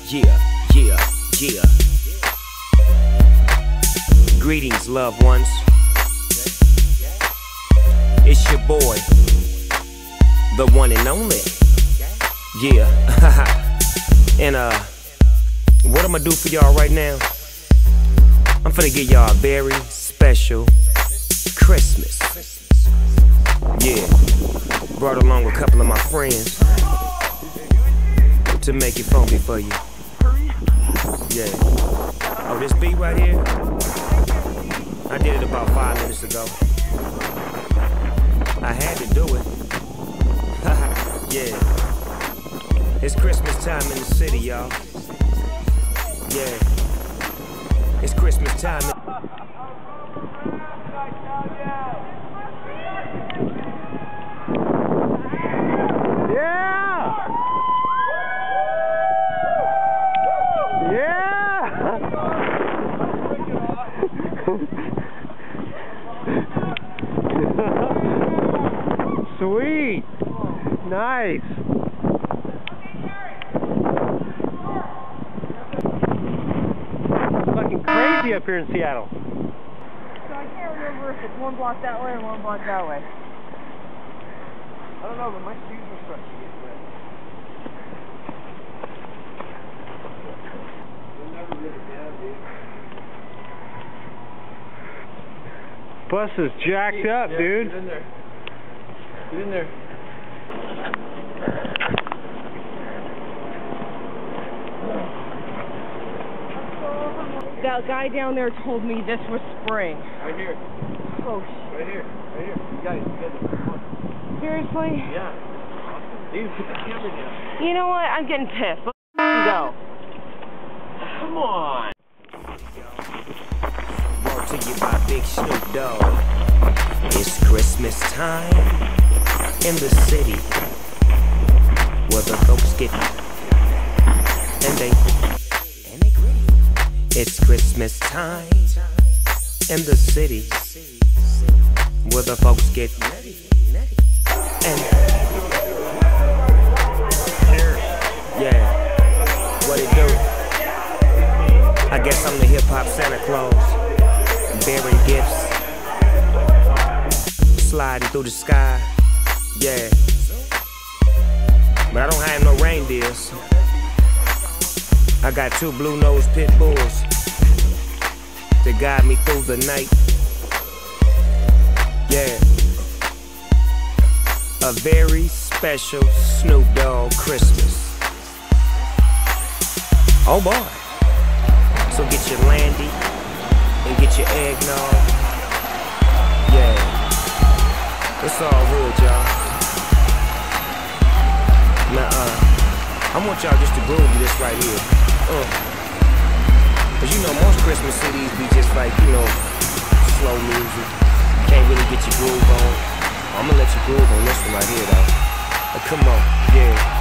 Yeah, yeah, yeah. Greetings, loved ones. It's your boy, the one and only. Yeah. And what I'ma do for y'all right now, I'm finna give y'all a very special Christmas. Yeah. Brought along a couple of my friends to make it funky for you. Yeah. Oh, this beat right here, I did it about 5 minutes ago. I had to do it. Yeah. It's Christmas time in the city, y'all. Yeah. It's Christmas time. Yeah! Yeah! Sweet! Nice! It's fucking crazy up here in Seattle. So I can't remember if it's one block that way or one block that way. I don't know, but my shoes are starting to get wet. They're never really down, dude. Bus is jacked up, dude. Get in there. Get in there. That guy down there told me this was spring. Right here. Oh, shit. Right here. Right here. You guys, Seriously? Yeah. Dude, put the camera down. You know what? I'm getting pissed. Let's go. Come on. Brought to you by Big Snoop Dogg. It's Christmas time in the city where the folks get and they gritty. It's Christmas time in the city where the folks get and yeah, what it do? I guess I'm the hip-hop Santa Claus, bearing gifts, sliding through the sky, yeah. But I don't have no reindeers. I got 2 blue-nosed pit bulls to guide me through the night, yeah. A very special Snoop Dogg Christmas. Oh boy. So get your landy and get your eggnog. Yeah. It's all good, y'all. Now, I want y'all just to groove to this right here. Cause you know most Christmas CDs be just like, you know, slow music. Can't really get your groove on. I'ma let you groove on this one right here though. Come on, yeah.